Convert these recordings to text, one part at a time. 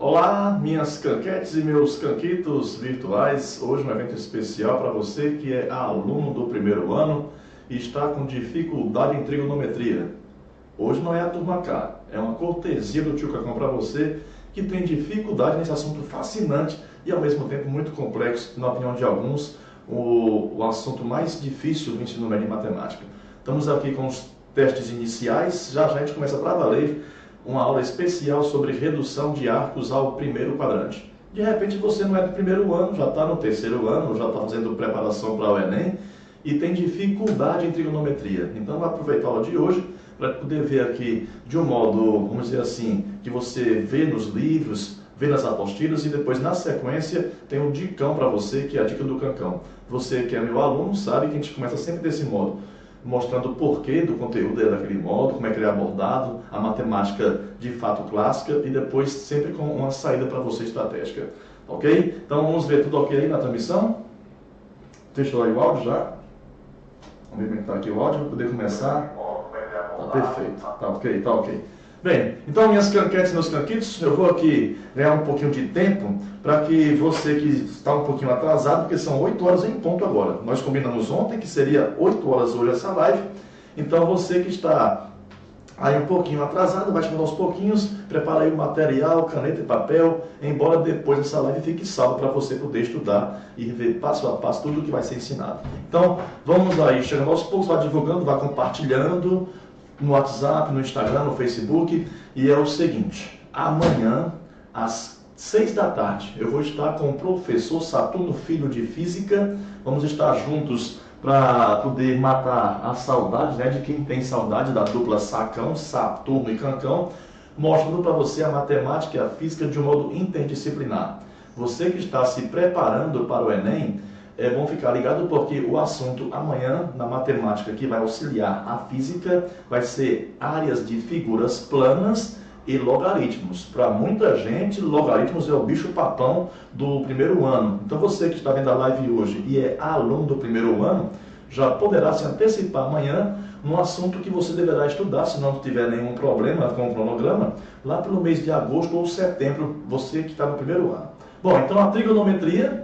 Olá, minhas canquetes e meus canquitos virtuais. Hoje um evento especial para você que é aluno do primeiro ano e está com dificuldade em trigonometria. Hoje não é a turma K, é uma cortesia do tio Cacão para você que tem dificuldade nesse assunto fascinante e ao mesmo tempo muito complexo, na opinião de alguns, o assunto mais difícil do ensino médio em matemática. Estamos aqui com os testes iniciais, já a gente começa para valer uma aula especial sobre redução de arcos ao primeiro quadrante. De repente você não é do primeiro ano, já está no terceiro ano, já está fazendo preparação para o Enem e tem dificuldade em trigonometria. Então vai aproveitar a aula de hoje para poder ver aqui de um modo, vamos dizer assim, que você vê nos livros, vê nas apostilas e depois na sequência tem um dicão para você, que é a dica do Cancão. Você que é meu aluno sabe que a gente começa sempre desse modo, mostrando o porquê do conteúdo é daquele modo, como é que ele é abordado, a matemática de fato clássica e depois sempre com uma saída para você estratégica. Ok? Então vamos ver tudo ok aí na transmissão? Testou aí o áudio já? Vamos inventar aqui o áudio para poder começar. Tá perfeito, tá ok, tá ok. Bem, então minhas canquetes e meus canquitos, eu vou aqui ganhar um pouquinho de tempo para que você que está um pouquinho atrasado, porque são 8 horas em ponto agora. Nós combinamos ontem que seria 8 horas hoje essa live, então você que está aí um pouquinho atrasado, vai chegando aos pouquinhos, prepara aí o material, caneta e papel, embora depois essa live fique salva para você poder estudar e ver passo a passo tudo o que vai ser ensinado. Então, vamos aí, chegando aos poucos, vai divulgando, vai compartilhando, no WhatsApp, no Instagram, no Facebook, e é o seguinte, amanhã, às 6 da tarde, eu vou estar com o professor Saturno Filho de Física, vamos estar juntos para poder matar a saudade, né, de quem tem saudade da dupla Sacão, Saturno e Cancão, mostrando para você a matemática e a física de um modo interdisciplinar. Você que está se preparando para o Enem, é bom ficar ligado porque o assunto amanhã na matemática que vai auxiliar a física vai ser áreas de figuras planas e logaritmos. Para muita gente, logaritmos é o bicho papão do primeiro ano. Então você que está vendo a live hoje e é aluno do primeiro ano, já poderá se antecipar amanhã num assunto que você deverá estudar, se não tiver nenhum problema com o cronograma, lá pelo mês de agosto ou setembro, você que está no primeiro ano. Bom, então a trigonometria,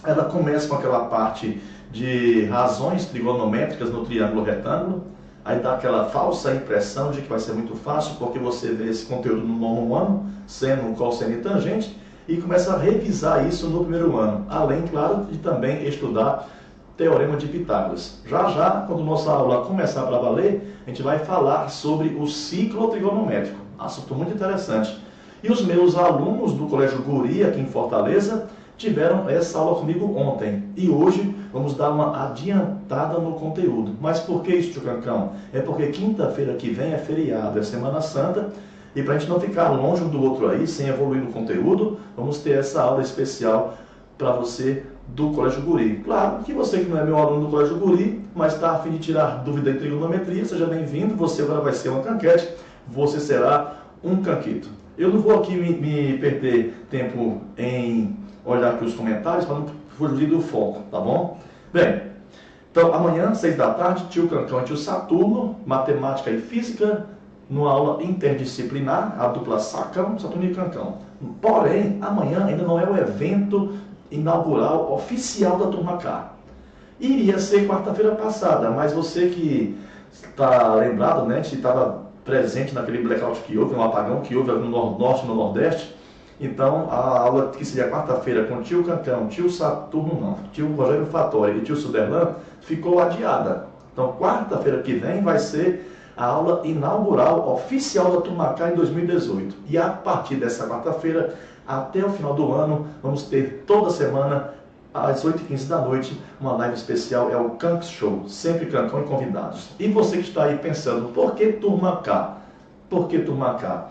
ela começa com aquela parte de razões trigonométricas no triângulo retângulo, aí dá aquela falsa impressão de que vai ser muito fácil, porque você vê esse conteúdo no nono ano, seno, cosseno e tangente, e começa a revisar isso no primeiro ano, além, claro, de também estudar Teorema de Pitágoras. Já já, quando nossa aula começar para valer, a gente vai falar sobre o ciclo trigonométrico, assunto muito interessante. E os meus alunos do Colégio Guri, aqui em Fortaleza, tiveram essa aula comigo ontem e hoje vamos dar uma adiantada no conteúdo. Mas por que isso, tio Cancão? É porque quinta-feira que vem é feriado, é Semana Santa, e para a gente não ficar longe um do outro aí, sem evoluir no conteúdo, vamos ter essa aula especial para você do Colégio Guri. Claro que você que não é meu aluno do Colégio Guri, mas está a fim de tirar dúvida em trigonometria, seja bem-vindo, você agora vai ser uma canquete, você será um canquito. Eu não vou aqui me perder tempo em olhar aqui os comentários para não fugir do foco, tá bom? Bem, então amanhã, 6 da tarde, tio Cancão e tio Saturno, matemática e física, numa aula interdisciplinar, a dupla Sacão, Saturno e Cancão. Porém, amanhã ainda não é o evento inaugural oficial da turma K. Iria ser quarta-feira passada, mas você que está lembrado, né, que estava presente naquele blackout que houve, um apagão que houve no Norte e no Nordeste. Então, a aula que seria quarta-feira com tio Cancão, tio Saturno não, tio Rogério Fattori e tio Suderlan, ficou adiada. Então, quarta-feira que vem vai ser a aula inaugural oficial da turma K em 2018. E a partir dessa quarta-feira, até o final do ano, vamos ter toda semana, às 8h15 da noite, uma live especial, é o Canks Show, sempre Cancão e convidados. E você que está aí pensando, por que turma K? Por que turma K?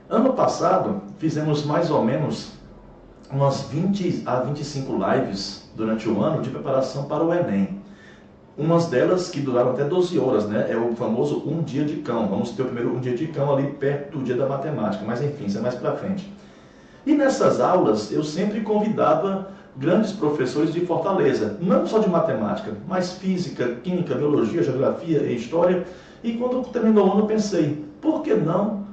Ano passado, fizemos mais ou menos umas 20 a 25 lives durante o ano de preparação para o Enem. Umas delas que duraram até 12 horas, né? É o famoso um dia de cão. Vamos ter o primeiro um dia de cão ali perto do dia da matemática, mas enfim, isso é mais para frente. E nessas aulas, eu sempre convidava grandes professores de Fortaleza, não só de matemática, mas física, química, biologia, geografia e história. E quando terminou o ano, eu pensei, por que não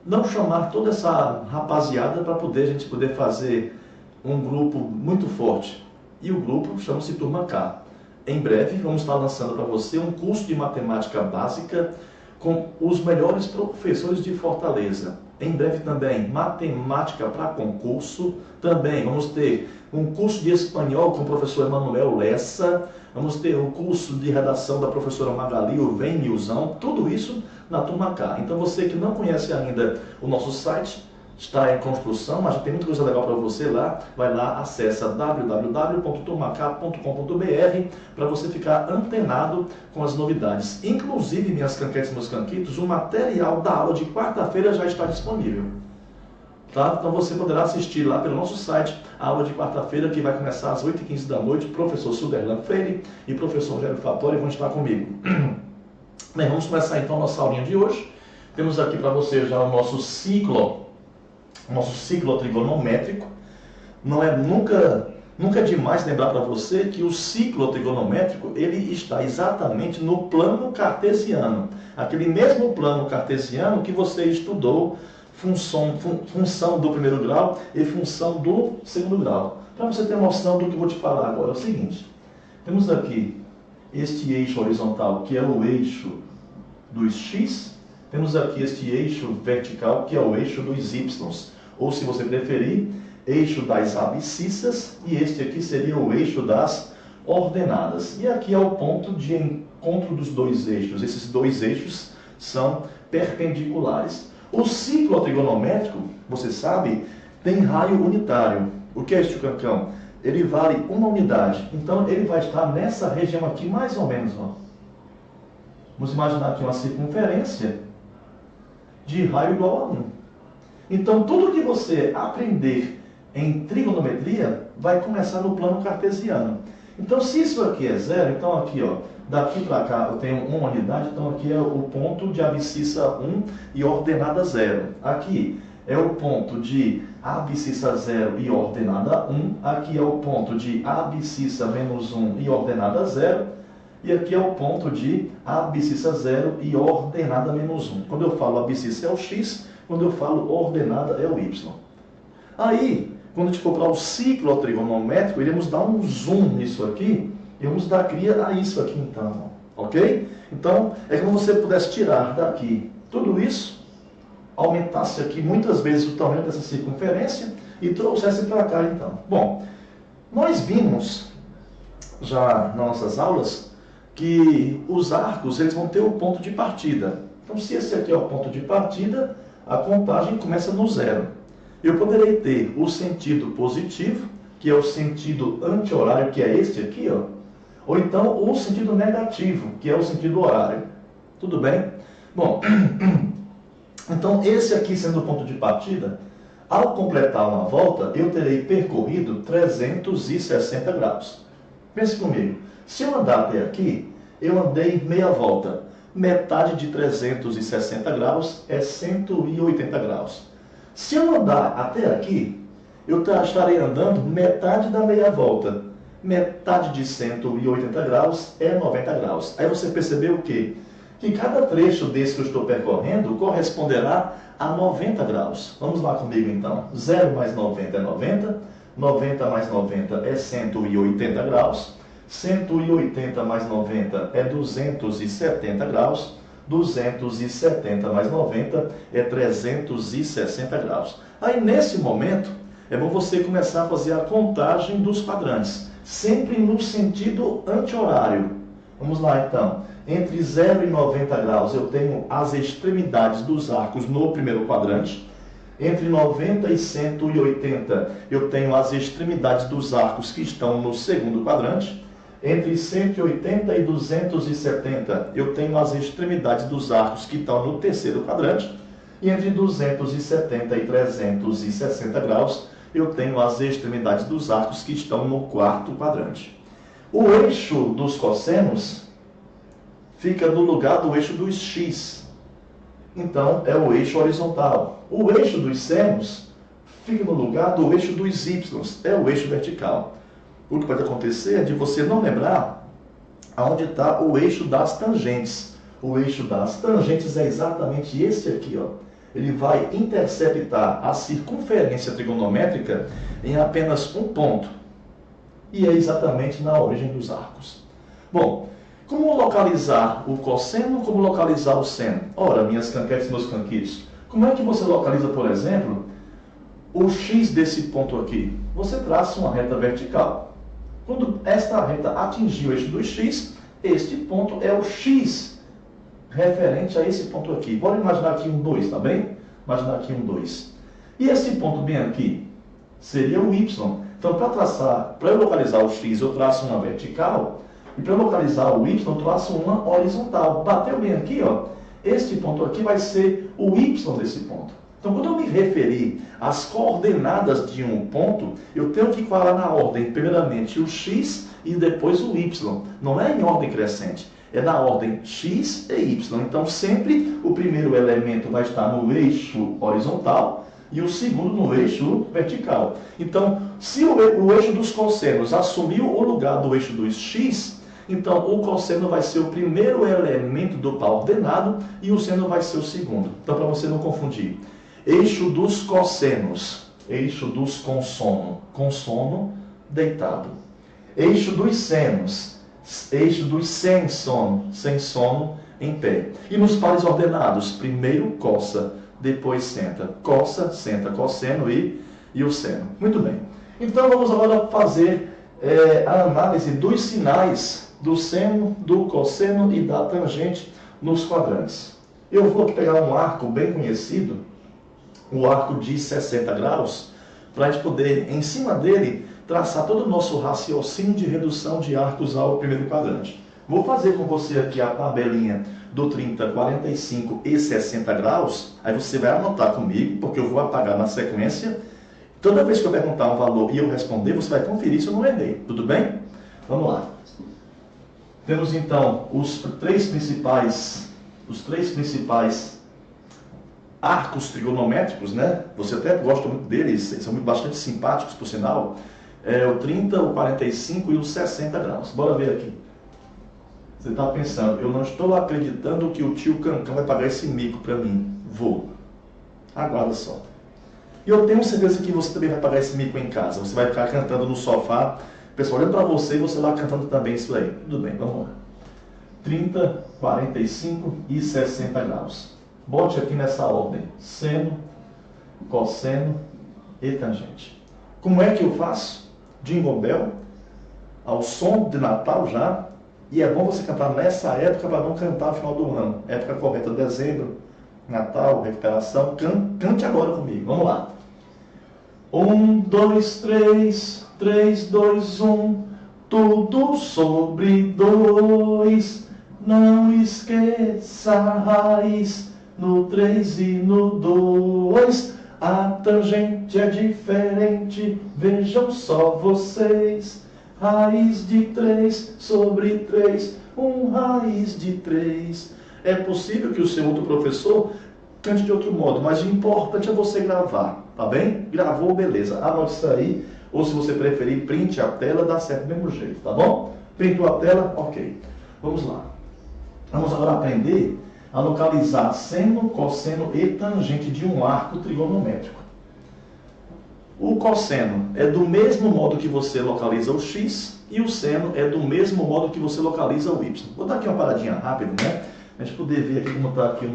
não chamar toda essa rapaziada para a gente poder fazer um grupo muito forte. E o grupo chama-se Turma K. Em breve vamos estar lançando para você um curso de matemática básica com os melhores professores de Fortaleza. Em breve também matemática para concurso. Também vamos ter um curso de espanhol com o professor Emanuel Lessa. Vamos ter o curso de redação da professora Magali, o Vem Nilzão. Tudo isso na Turma K. Então você que não conhece ainda o nosso site, está em construção, mas tem muita coisa legal para você lá. Vai lá, acessa www.turmak.com.br para você ficar antenado com as novidades. Inclusive, minhas canquetes e meus canquitos, o material da aula de quarta-feira já está disponível. Tá? Então você poderá assistir lá pelo nosso site a aula de quarta-feira, que vai começar às 8h15 da noite. Professor Suderlan Freire e professor Rogério Fattori vão estar comigo. Bem, vamos começar então a nossa aulinha de hoje. Temos aqui para você já o nosso ciclo trigonométrico. Não é nunca demais lembrar para você que o ciclo trigonométrico ele está exatamente no plano cartesiano. Aquele mesmo plano cartesiano que você estudou, função do primeiro grau e função do segundo grau. Para você ter noção do que eu vou te falar agora, é o seguinte. Temos aqui este eixo horizontal, que é o eixo dos x. Temos aqui este eixo vertical, que é o eixo dos y. Ou, se você preferir, eixo das abscissas, e este aqui seria o eixo das ordenadas. E aqui é o ponto de encontro dos dois eixos. Esses dois eixos são perpendiculares. O ciclo trigonométrico, você sabe, tem raio unitário. O que é este, Cancão? Ele vale uma unidade. Então, ele vai estar nessa região aqui, mais ou menos. Ó. Vamos imaginar aqui uma circunferência de raio igual a 1. Então, tudo que você aprender em trigonometria vai começar no plano cartesiano. Então, se isso aqui é 0, então aqui, ó, daqui para cá eu tenho uma unidade, então aqui é o ponto de abscissa 1 e ordenada 0. Aqui é o ponto de abscissa 0 e ordenada 1. Aqui é o ponto de abscissa menos 1 e ordenada 0. E aqui é o ponto de abscissa 0 e ordenada menos 1. Quando eu falo abscissa é o x, quando eu falo ordenada é o y. Aí, quando a gente for para o ciclo trigonométrico, iremos dar um zoom nisso aqui e vamos dar cria a isso aqui então, ok? Então, é como se você pudesse tirar daqui tudo isso, aumentasse aqui muitas vezes o tamanho dessa circunferência e trouxesse para cá então. Bom, nós vimos já nas nossas aulas que os arcos eles vão ter o ponto de partida. Então, se esse aqui é o ponto de partida, a contagem começa no 0. Eu poderei ter o sentido positivo, que é o sentido anti-horário, que é este aqui, ó, ou então o sentido negativo, que é o sentido horário. Tudo bem? Bom, então esse aqui sendo o ponto de partida, ao completar uma volta, eu terei percorrido 360 graus. Pense comigo, se eu andar até aqui, eu andei meia volta. Metade de 360 graus é 180 graus. Se eu andar até aqui, eu estarei andando metade da meia volta. Metade de 180 graus é 90 graus. Aí você percebeu o quê? Que cada trecho desse que eu estou percorrendo corresponderá a 90 graus. Vamos lá comigo então. 0 mais 90 é 90. 90 mais 90 é 180 graus. 180 mais 90 é 270 graus. 270 mais 90 é 360 graus. Aí, nesse momento, é bom você começar a fazer a contagem dos quadrantes, sempre no sentido anti-horário. Vamos lá, então. Entre 0 e 90 graus, eu tenho as extremidades dos arcos no primeiro quadrante. Entre 90 e 180, eu tenho as extremidades dos arcos que estão no segundo quadrante. Entre 180 e 270, eu tenho as extremidades dos arcos que estão no terceiro quadrante. E entre 270 e 360 graus, eu tenho as extremidades dos arcos que estão no quarto quadrante. O eixo dos cossenos fica no lugar do eixo dos x. Então, é o eixo horizontal. O eixo dos senos fica no lugar do eixo dos y. É o eixo vertical. O que pode acontecer é de você não lembrar aonde está o eixo das tangentes. O eixo das tangentes é exatamente esse aqui, ó. ele vai interceptar a circunferência trigonométrica em apenas um ponto. E é exatamente na origem dos arcos. Bom, como localizar o cosseno, como localizar o seno? Ora, minhas canquetes e meus canquitos, como é que você localiza, por exemplo, o x desse ponto aqui? Você traça uma reta vertical. Quando esta reta atingir o eixo do x, este ponto é o x referente a esse ponto aqui. Bora imaginar aqui um 2, tá bem? Imaginar aqui um 2. E esse ponto bem aqui seria o y. Então, para eu localizar o x, eu traço uma vertical. E para localizar o y, eu traço uma horizontal. Bateu bem aqui, ó. Este ponto aqui vai ser o y desse ponto. Então, quando eu me referir às coordenadas de um ponto, eu tenho que falar na ordem, primeiramente, o x e depois o y. Não é em ordem crescente, é na ordem x e y. Então, sempre o primeiro elemento vai estar no eixo horizontal e o segundo no eixo vertical. Então, se o eixo dos cossenos assumiu o lugar do eixo dos x, então o cosseno vai ser o primeiro elemento do par ordenado e o seno vai ser o segundo. Então, para você não confundir, eixo dos cossenos, eixo dos consono, consono deitado. Eixo dos senos, eixo dos sem sono em pé. E nos pares ordenados, primeiro coça, depois senta. Coça, senta, cosseno e o seno. Muito bem. Então vamos agora fazer a análise dos sinais do seno, do cosseno e da tangente nos quadrantes. Eu vou pegar um arco bem conhecido, o arco de 60 graus, para a gente poder, em cima dele, traçar todo o nosso raciocínio de redução de arcos ao primeiro quadrante. Vou fazer com você aqui a tabelinha do 30, 45 e 60 graus, aí você vai anotar comigo, porque eu vou apagar na sequência. Toda vez que eu perguntar um valor e eu responder, você vai conferir se eu não errei. Tudo bem? Vamos lá. Temos então os três principais arcos trigonométricos, né? Você até gosta muito deles, são bastante simpáticos, por sinal. É o 30, o 45 e o 60 graus. Bora ver aqui. Você está pensando, eu não estou acreditando que o tio Cancão vai pagar esse mico para mim. Vou. Aguarda só. E eu tenho certeza que você também vai pagar esse mico em casa. Você vai ficar cantando no sofá, o pessoal olhando para você e você lá cantando também isso aí. Tudo bem, vamos lá. 30, 45 e 60 graus. Bote aqui nessa ordem. Seno, cosseno e tangente. Como é que eu faço? Jingle Bell, ao som de Natal já. E é bom você cantar nessa época para não cantar no final do ano. Época correta, dezembro, Natal, recuperação. Cante agora comigo. Vamos lá. 1, 2, 3, 3, 2, 1. Tudo sobre 2. Não esqueça a raiz no 3 e no 2. A tangente é diferente, vejam só vocês. Raiz de 3 sobre 3, raiz de 3. É possível que o seu outro professor cante de outro modo, mas o importante é você gravar, tá bem? Gravou, beleza. Anote isso aí, ou se você preferir, printe a tela, dá certo do mesmo jeito, tá bom? Printou a tela? Ok. Vamos lá. Vamos agora aprender a localizar seno, cosseno e tangente de um arco trigonométrico. O cosseno é do mesmo modo que você localiza o x e o seno é do mesmo modo que você localiza o y. Vou dar aqui uma paradinha rápida, né? A gente poder ver aqui como está aqui a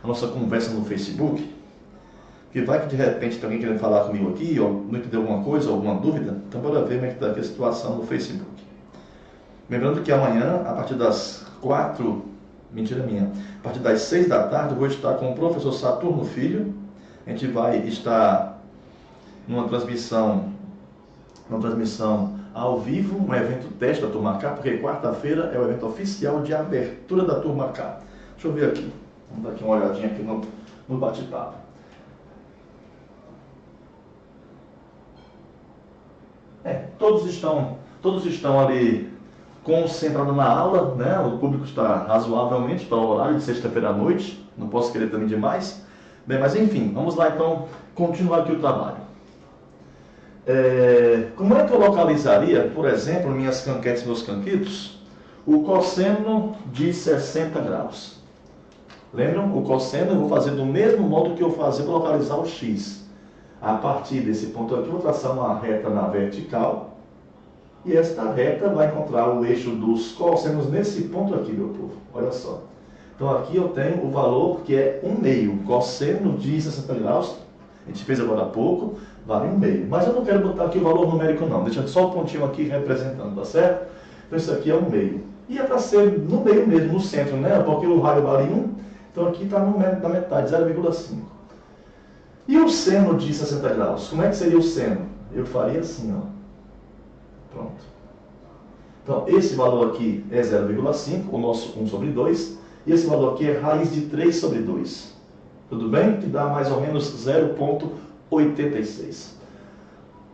nossa conversa no Facebook. Que vai que de repente tem alguém querendo falar comigo aqui, ou não entendeu alguma coisa, alguma dúvida. Então bora ver como é que está aqui a situação no Facebook. Lembrando que amanhã, a partir das 4, mentira minha, a partir das 6 da tarde, eu vou estar com o professor Saturno Filho. A gente vai estar numa transmissão ao vivo, um evento teste da Turma K, porque quarta-feira é o evento oficial de abertura da Turma K. Deixa eu ver aqui, vamos dar aqui uma olhadinha aqui no bate-papo. Todos estão ali concentrados na aula, né? O público está razoavelmente para o horário de sexta-feira à noite, não posso querer também demais. Bem, mas enfim, vamos lá então continuar aqui o trabalho. Como é que eu localizaria, por exemplo, minhas canquetes, meus canquitos, o cosseno de 60 graus? Lembram? O cosseno eu vou fazer do mesmo modo que eu fazia para localizar o x. A partir desse ponto aqui, eu vou traçar uma reta na vertical. E esta reta vai encontrar o eixo dos cossenos nesse ponto aqui, meu povo. Olha só. Então aqui eu tenho o valor que é 1/2. Cosseno de 60 graus, a gente fez agora há pouco, vale 1/2. Mas eu não quero botar aqui o valor numérico não. Deixa só o pontinho aqui representando, tá certo? Então isso aqui é 1/2. E é para ser no meio mesmo, no centro, né? Porque o raio vale 1. Então aqui está na metade, 0,5. E o seno de 60 graus? Como é que seria o seno? Eu faria assim, ó. Pronto. Então, esse valor aqui é 0,5, o nosso 1/2. E esse valor aqui é raiz de 3/2. Tudo bem? Que dá mais ou menos 0,86.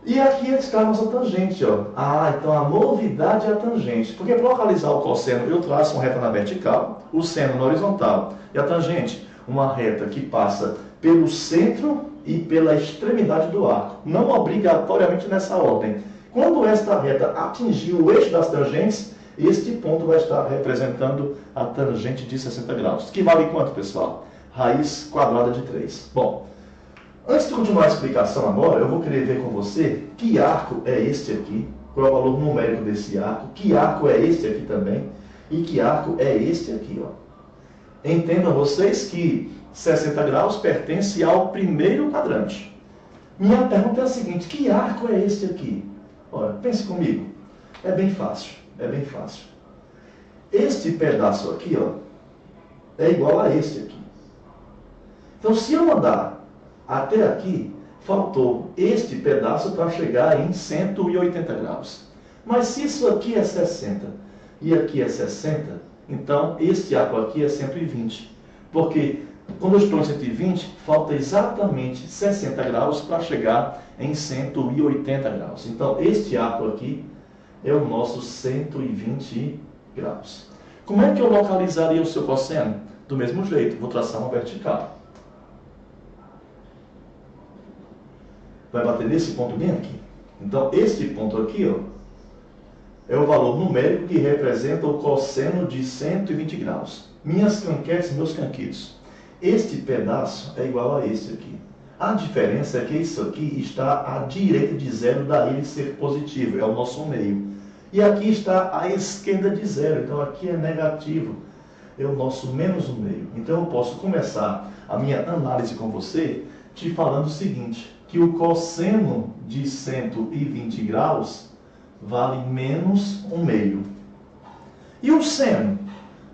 E aqui está a nossa tangente, ó. Então a novidade é a tangente. Porque para localizar o cosseno, eu traço uma reta na vertical, o seno na horizontal. E a tangente, uma reta que passa pelo centro e pela extremidade do arco. Não obrigatoriamente nessa ordem. Quando esta reta atingir o eixo das tangentes, este ponto vai estar representando a tangente de 60 graus. Que vale quanto, pessoal? Raiz quadrada de 3. Bom, antes de continuar a explicação agora, eu vou querer ver com você que arco é este aqui, qual é o valor numérico desse arco, que arco é este aqui também, e que arco é este aqui, ó. Entendam vocês que 60 graus pertence ao primeiro quadrante. Minha pergunta é a seguinte, que arco é este aqui? Ora, pense comigo. É bem fácil, é bem fácil. Este pedaço aqui, ó, é igual a este aqui. Então, se eu andar até aqui, faltou este pedaço para chegar em 180 graus. Mas se isso aqui é 60 e aqui é 60, então este arco aqui é 120. Porque quando eu estou em 120, falta exatamente 60 graus para chegar em 180 graus. Então, este arco aqui é o nosso 120 graus. Como é que eu localizaria o seu cosseno? Do mesmo jeito, vou traçar uma vertical. Vai bater nesse ponto bem aqui. Então, este ponto aqui, ó, é o valor numérico que representa o cosseno de 120 graus. Minhas canquetes, meus canquitos. Este pedaço é igual a este aqui. A diferença é que isso aqui está à direita de zero, daí ele ser positivo, é o nosso meio. E aqui está à esquerda de zero, então aqui é negativo, é o nosso menos 1/2. Então eu posso começar a minha análise com você te falando o seguinte, que o cosseno de 120 graus vale menos 1/2. E o seno?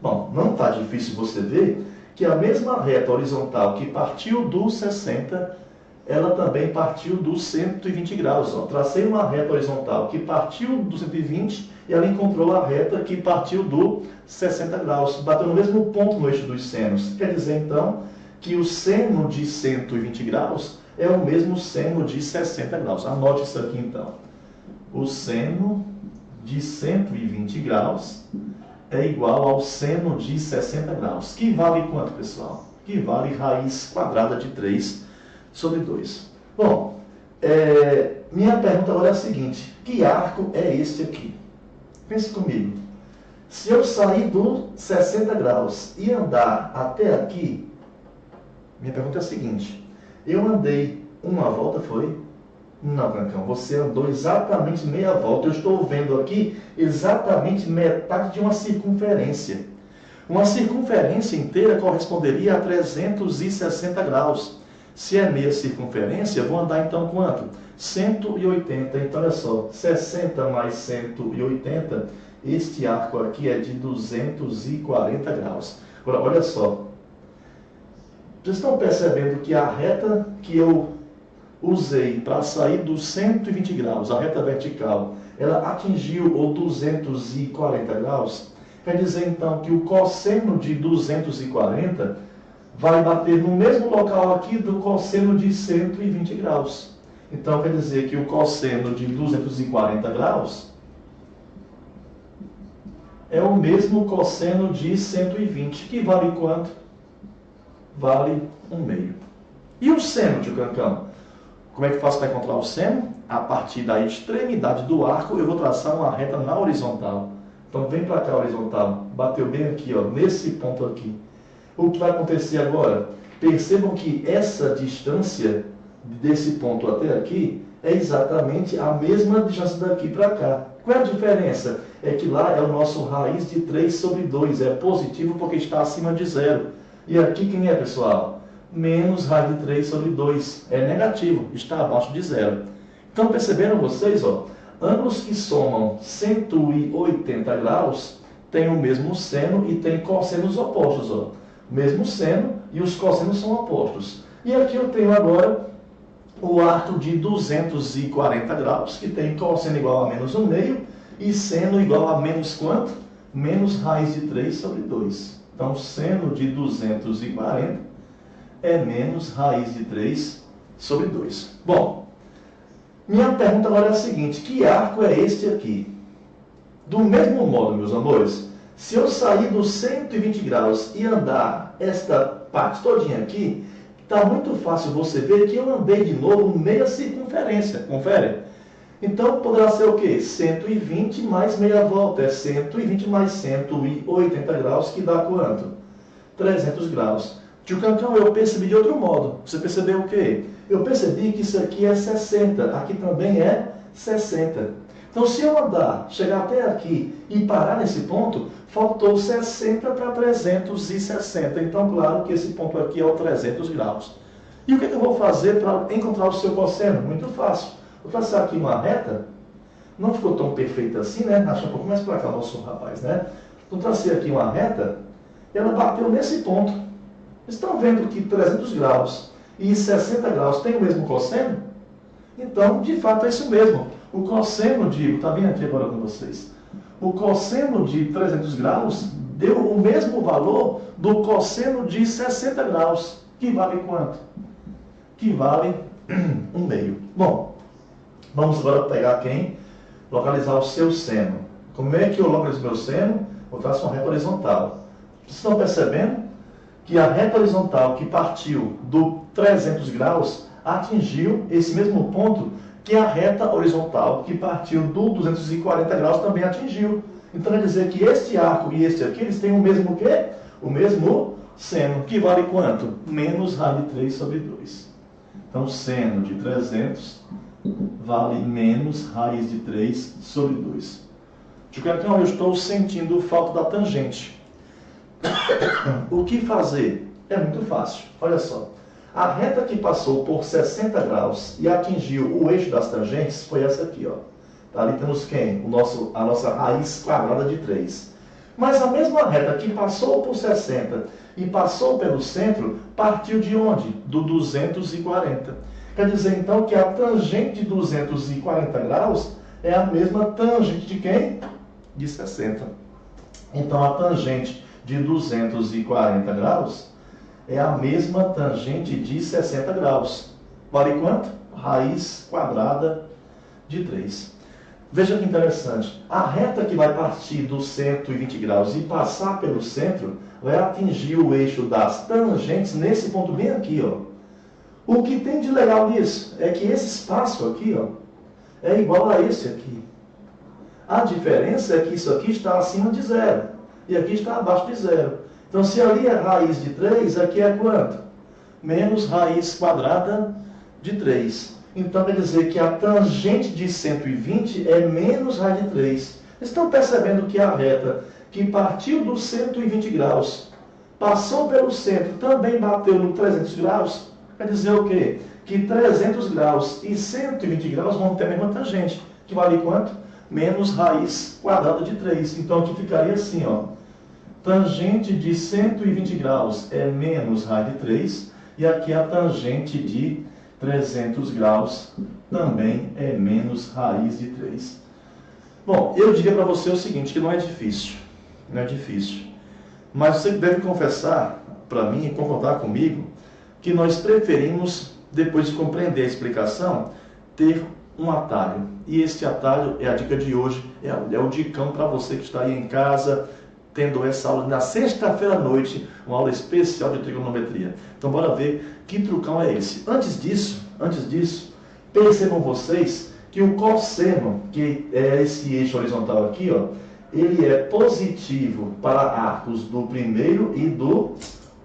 Bom, não está difícil você ver que a mesma reta horizontal que partiu do 60, ela também partiu do 120 graus. Ó. Tracei uma reta horizontal que partiu do 120 e ela encontrou a reta que partiu do 60 graus. Bateu no mesmo ponto no eixo dos senos. Quer dizer, então, que o seno de 120 graus é o mesmo seno de 60 graus. Anote isso aqui, então. O seno de 120 graus é igual ao seno de 60 graus. Que vale quanto, pessoal? Que vale raiz quadrada de 3/2. Bom, minha pergunta agora é a seguinte. Que arco é este aqui? Pense comigo. Se eu sair do 60 graus e andar até aqui, minha pergunta é a seguinte. Eu andei uma volta, foi? Não, Cancão, você andou exatamente meia volta. Eu estou vendo aqui exatamente metade de uma circunferência. Uma circunferência inteira corresponderia a 360 graus. Se é meia circunferência, eu vou andar então quanto? 180. Então, olha só, 60 mais 180, este arco aqui é de 240 graus. Agora, olha só. Vocês estão percebendo que a reta que eu usei para sair dos 120 graus, a reta vertical, ela atingiu o 240 graus? Quer dizer, então, que o cosseno de 240 vai bater no mesmo local aqui do cosseno de 120 graus. Então, quer dizer que o cosseno de 240 graus é o mesmo cosseno de 120, que vale quanto? Vale 1/2. E o seno, tio Cancão? Como é que faço para encontrar o seno? A partir da extremidade do arco, eu vou traçar uma reta na horizontal. Então, vem para cá a horizontal. Bateu bem aqui, ó, nesse ponto aqui. O que vai acontecer agora? Percebam que essa distância desse ponto até aqui é exatamente a mesma distância daqui para cá. Qual é a diferença? É que lá é o nosso raiz de 3 sobre 2. É positivo porque está acima de zero. E aqui quem é, pessoal? Menos raiz de 3 sobre 2. É negativo, está abaixo de zero. Então perceberam vocês, ó? Ângulos que somam 180 graus têm o mesmo seno e têm cossenos opostos, ó. Mesmo seno e os cossenos são opostos. E aqui eu tenho agora o arco de 240 graus, que tem cosseno igual a menos 1/2 e seno igual a menos quanto? Menos raiz de 3 sobre 2. Então, seno de 240 é menos raiz de 3 sobre 2. Bom, minha pergunta agora é a seguinte: que arco é este aqui? Do mesmo modo, meus amores, se eu sair dos 120 graus e andar esta parte todinha aqui, está muito fácil você ver que eu andei de novo meia circunferência. Confere? Então, poderá ser o quê? 120 mais meia volta. É 120 mais 180 graus, que dá quanto? 300 graus. Tio Cancão, eu percebi de outro modo. Você percebeu o quê? Eu percebi que isso aqui é 60. Aqui também é 60. Então, se eu andar, chegar até aqui e parar nesse ponto, faltou 60 para 360. Então, claro que esse ponto aqui é o 300 graus. E o que eu vou fazer para encontrar o seu cosseno? Muito fácil. Vou traçar aqui uma reta. Não ficou tão perfeita assim, né? Acho um pouco mais para cá o nosso rapaz, né? Então, tracei aqui uma reta e ela bateu nesse ponto. Estão vendo que 300 graus e 60 graus tem o mesmo cosseno? Então, de fato, é isso mesmo. O cosseno de... Está bem aqui agora com vocês. O cosseno de 300 graus deu o mesmo valor do cosseno de 60 graus. Que vale quanto? Que vale 1/2. Bom, vamos agora pegar quem? Localizar o seu seno. Como é que eu localizo meu seno? Eu traço uma reta horizontal. Vocês estão percebendo que a reta horizontal que partiu do 300 graus atingiu esse mesmo ponto que a reta horizontal que partiu do 240 graus também atingiu. Então, quer dizer que este arco e este aqui, eles têm o mesmo quê? O mesmo seno, que vale quanto? Menos raiz de 3 sobre 2. Então, seno de 300 vale menos raiz de 3 sobre 2. Então, eu estou sentindo falta da tangente. O que fazer? É muito fácil. Olha só. A reta que passou por 60 graus e atingiu o eixo das tangentes foi essa aqui, ó. Tá, ali temos quem? A nossa raiz quadrada de 3. Mas a mesma reta que passou por 60 e passou pelo centro, partiu de onde? Do 240. Quer dizer, então, que a tangente de 240 graus é a mesma tangente de quem? De 60. Então, a tangente de 240 graus é a mesma tangente de 60 graus. Vale quanto? Raiz quadrada de 3. Veja que interessante. A reta que vai partir dos 120 graus e passar pelo centro vai atingir o eixo das tangentes nesse ponto bem aqui, ó. O que tem de legal nisso é que esse espaço aqui, ó, é igual a esse aqui. A diferença é que isso aqui está acima de zero e aqui está abaixo de zero. Então, se ali é raiz de 3, aqui é quanto? Menos raiz quadrada de 3. Então, quer dizer que a tangente de 120 é menos raiz de 3. Estão percebendo que a reta que partiu dos 120 graus, passou pelo centro, também bateu no 300 graus? Quer dizer o quê? Que 300 graus e 120 graus vão ter a mesma tangente. Que vale quanto? Menos raiz quadrada de 3. Então, aqui ficaria assim, ó. Tangente de 120 graus é menos raiz de 3. E aqui a tangente de 300 graus também é menos raiz de 3. Bom, eu diria para você o seguinte, que não é difícil. Não é difícil. Mas você deve confessar para mim e concordar comigo que nós preferimos, depois de compreender a explicação, ter um atalho. E este atalho é a dica de hoje, é o dicão para você que está aí em casa, tendo essa aula na sexta-feira à noite, uma aula especial de trigonometria. Então, bora ver que trucão é esse. Antes disso, percebam vocês que o cosseno, que é esse eixo horizontal aqui, ó, ele é positivo para arcos do primeiro e do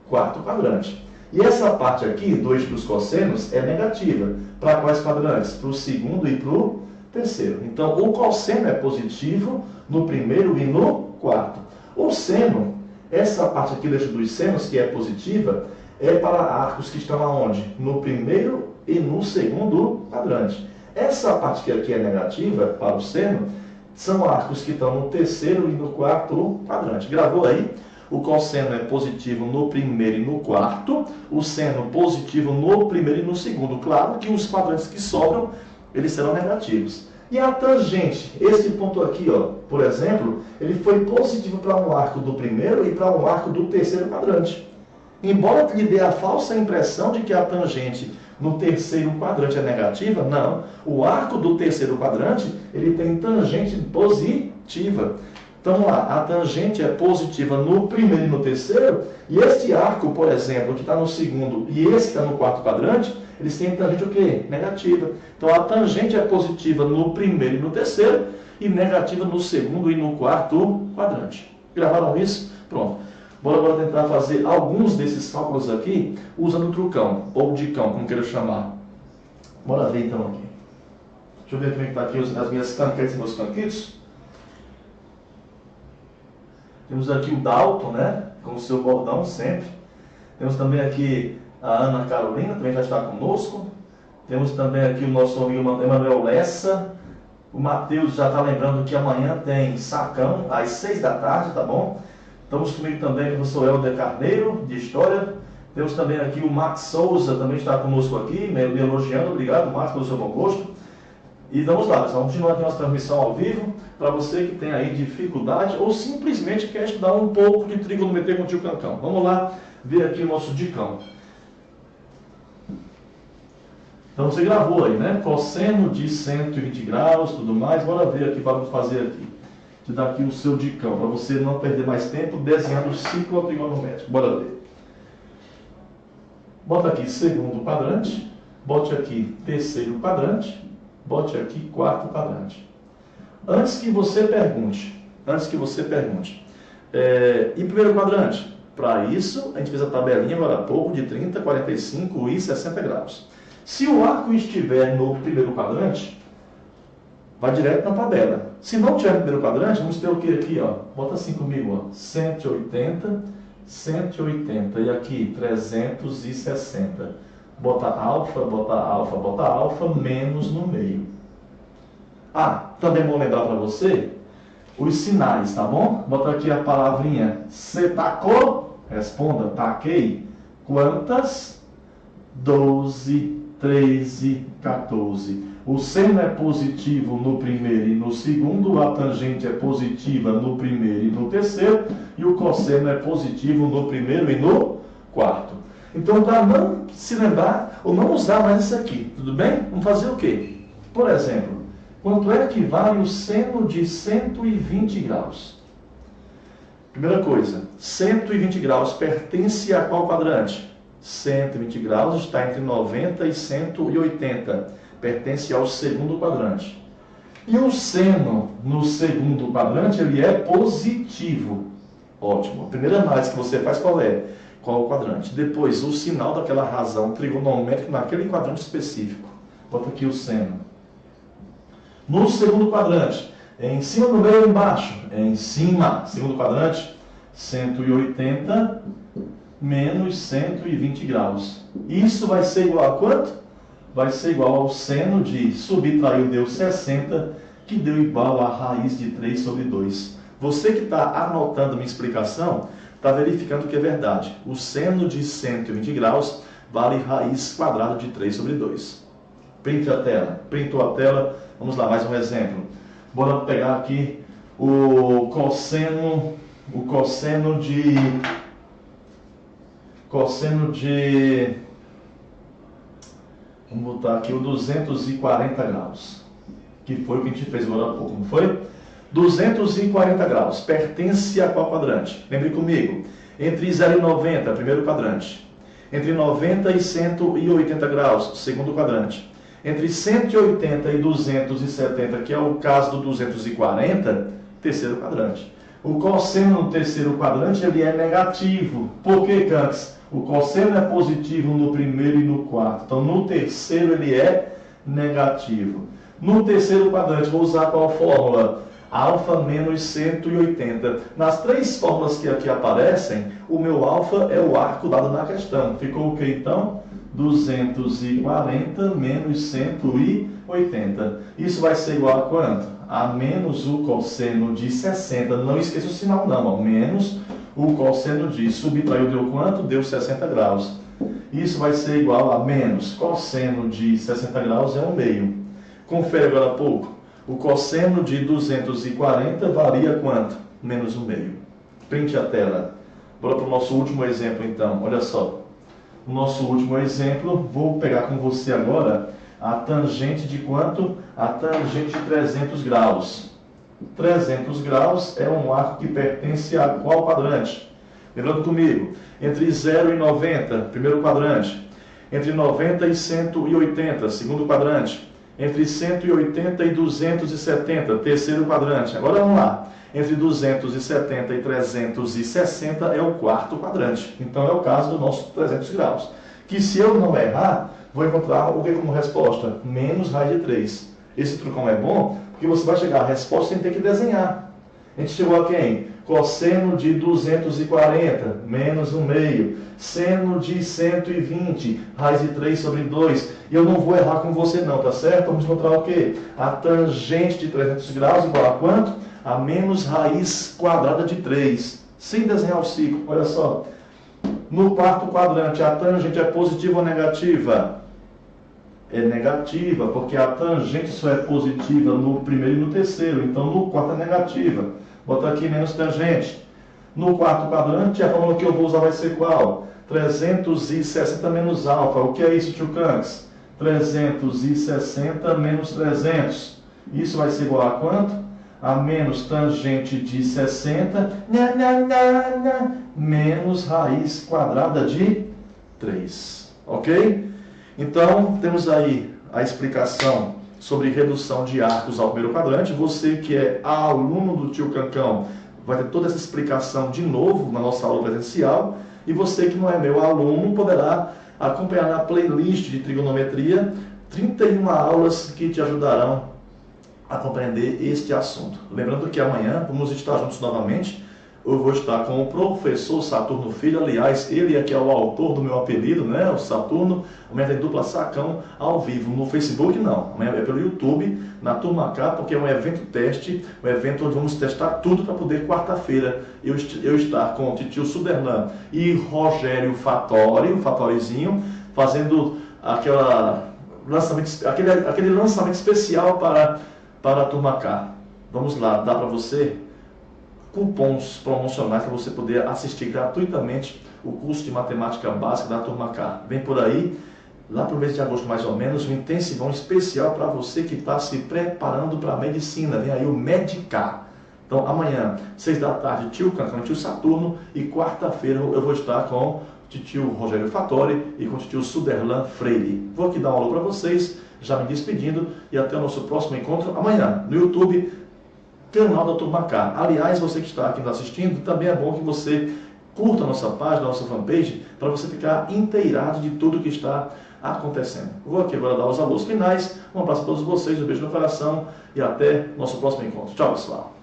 quarto quadrante. E essa parte aqui, 2 dos cossenos, é negativa. Para quais quadrantes? Para o segundo e para o terceiro. Então, o cosseno é positivo no primeiro e no quarto. O seno, essa parte aqui dos senos, que é positiva, é para arcos que estão aonde? No primeiro e no segundo quadrante. Essa parte que aqui é negativa, para o seno, são arcos que estão no terceiro e no quarto quadrante. Gravou aí? O cosseno é positivo no primeiro e no quarto, o seno positivo no primeiro e no segundo. Claro que os quadrantes que sobram, eles serão negativos. E a tangente, esse ponto aqui, ó, por exemplo, ele foi positivo para um arco do primeiro e para um arco do terceiro quadrante. Embora lhe dê a falsa impressão de que a tangente no terceiro quadrante é negativa, não. O arco do terceiro quadrante, ele tem tangente positiva. Então lá, a tangente é positiva no primeiro e no terceiro, e este arco, por exemplo, que está no segundo e esse que está no quarto quadrante, eles têm tangente o quê? Negativa. Então a tangente é positiva no primeiro e no terceiro, e negativa no segundo e no quarto quadrante. Gravaram isso? Pronto. Bora agora tentar fazer alguns desses cálculos aqui, usando o trucão, ou dicão, como queira chamar. Bora ver então aqui. Deixa eu ver como é que está aqui as minhas canquetes e meus canquitos. Temos aqui o Dalton, né? Com o seu bordão sempre. Temos também aqui a Ana Carolina, também já está conosco. Temos também aqui o nosso amigo Emanuel Lessa. O Matheus já está lembrando que amanhã tem sacão, às 6 da tarde, tá bom? Estamos comigo também o professor Helder Carneiro, de História. Temos também aqui o Max Souza, também está conosco aqui, me elogiando. Obrigado, Max, pelo seu bom gosto. E vamos lá, pessoal, vamos continuar aqui nossa transmissão ao vivo, para você que tem aí dificuldade ou simplesmente quer estudar um pouco de trigonometria com o tio Cancão. Vamos lá ver aqui o nosso dicão. Então você gravou aí, né? Cosseno de 120 graus, tudo mais. Bora ver aqui, para fazer aqui. Te dar aqui o seu dicão, para você não perder mais tempo desenhando o ciclo trigonométrico. Bora ver. Bota aqui segundo quadrante, bote aqui terceiro quadrante, bote aqui quarto quadrante. Antes que você pergunte, e primeiro quadrante? Para isso, a gente fez a tabelinha agora há pouco de 30, 45 e 60 graus. Se o arco estiver no primeiro quadrante, vai direto na tabela. Se não tiver no primeiro quadrante, vamos ter o que aqui, ó? Bota assim comigo, ó. 180, 180 e aqui 360. Bota alfa, bota alfa, bota alfa, menos no meio. Ah, também vou lembrar para você os sinais, tá bom? Bota aqui a palavrinha. Você tacou? Responda, taquei. Quantas? 12, 13, 14. O seno é positivo no primeiro e no segundo, a tangente é positiva no primeiro e no terceiro, e o cosseno é positivo no primeiro e no quarto. Então, para não se lembrar, ou não usar mais isso aqui, tudo bem? Vamos fazer o quê? Por exemplo, quanto é que vale o seno de 120 graus? Primeira coisa, 120 graus pertence a qual quadrante? 120 graus está entre 90 e 180. Pertence ao segundo quadrante. E o seno no segundo quadrante, ele é positivo. Ótimo. A primeira análise que você faz qual é? Qual o quadrante? Depois, o sinal daquela razão trigonométrica naquele quadrante específico. Bota aqui o seno. No segundo quadrante, em cima, no meio ou embaixo? Em cima. Segundo quadrante, 180 menos 120 graus. Isso vai ser igual a quanto? Vai ser igual ao seno de subtraiu deu 60, que deu igual a raiz de 3 sobre 2. Você que está anotando minha explicação, está verificando que é verdade. O seno de 120 graus vale raiz quadrada de 3 sobre 2. Printe a tela. Printou a tela. Vamos lá, mais um exemplo. Bora pegar aqui o cosseno de vamos botar aqui o 240 graus, que foi o que a gente fez agora há pouco, não foi? 240 graus, pertence a qual quadrante? Lembre comigo, entre 0 e 90, primeiro quadrante. Entre 90 e 180 graus, segundo quadrante. Entre 180 e 270, que é o caso do 240, terceiro quadrante. O cosseno no terceiro quadrante, ele é negativo. Por que, Cantes? O cosseno é positivo no primeiro e no quarto. Então, no terceiro ele é negativo. No terceiro quadrante, vou usar qual fórmula? Alfa menos 180. Nas três fórmulas que aqui aparecem, o meu alfa é o arco dado na questão. Ficou o que então? 240 menos 180. Isso vai ser igual a quanto? A menos o cosseno de 60. Não esqueça o sinal não, ó. Menos o cosseno de subtraiu deu quanto? Deu 60 graus. Isso vai ser igual a menos cosseno de 60 graus é 1/2. Confere agora há pouco. O cosseno de 240 varia quanto? Menos 1/2. Printe a tela. Bora para o nosso último exemplo então. Olha só. O nosso último exemplo, vou pegar com você agora a tangente de quanto? A tangente de 300 graus. 300 graus é um arco que pertence a qual quadrante? Lembrando comigo, entre 0 e 90, primeiro quadrante. Entre 90 e 180, segundo quadrante. Entre 180 e 270, terceiro quadrante. Agora vamos lá. Entre 270 e 360 é o quarto quadrante. Então é o caso do nosso 300 graus. Que se eu não errar, vou encontrar o que como resposta? Menos raiz de 3. Esse trucão é bom porque você vai chegar à resposta sem ter que desenhar. A gente chegou a quem? Cosseno de 240, menos 1/2. Seno de 120, raiz de 3 sobre 2. E eu não vou errar com você não, tá certo? Vamos encontrar o quê? A tangente de 300 graus igual a quanto? A menos raiz quadrada de 3. Sem desenhar o ciclo, olha só. No quarto quadrante, a tangente é positiva ou negativa? É negativa, porque a tangente só é positiva no primeiro e no terceiro. Então, no quarto é negativa. Botar aqui menos tangente. No quarto quadrante, a fórmula que eu vou usar vai ser qual? 360 menos alfa. O que é isso, tio Canks? 360 menos 300. Isso vai ser igual a quanto? A menos tangente de 60, menos raiz quadrada de 3. Ok? Então, temos aí a explicação sobre redução de arcos ao primeiro quadrante. Você que é aluno do tio Cancão vai ter toda essa explicação de novo na nossa aula presencial. E você que não é meu aluno poderá acompanhar na playlist de trigonometria 31 aulas que te ajudarão a compreender este assunto. Lembrando que amanhã vamos estar juntos novamente. Eu vou estar com o professor Saturno Filho. Aliás, ele é que é o autor do meu apelido, né? O Saturno. Amanhã tem dupla sacão ao vivo. No Facebook não. Amanhã é pelo YouTube, na Turma K, porque é um evento teste, um evento onde vamos testar tudo para poder quarta-feira eu estar com o titio Suderlan e Rogério Fattori, o Fattorizinho, fazendo aquele lançamento especial para a Turma K. Vamos lá, dá para você cupons promocionais para você poder assistir gratuitamente o curso de matemática básica da Turma K. Vem por aí, lá para o mês de agosto mais ou menos, um intensivão especial para você que está se preparando para a medicina. Vem aí o Medicar. Então amanhã, 6 da tarde, tio Cancão, tio Saturno, e quarta-feira eu vou estar com o tio Rogério Fattori e com o tio Suderlan Freire. Vou aqui dar um alô para vocês, já me despedindo, e até o nosso próximo encontro amanhã no YouTube, canal da Turma K. Aliás, você que está aqui nos assistindo, também é bom que você curta a nossa página, a nossa fanpage, para você ficar inteirado de tudo que está acontecendo. Vou aqui agora dar os alôs finais. Um abraço a todos vocês, um beijo no coração e até nosso próximo encontro. Tchau, pessoal.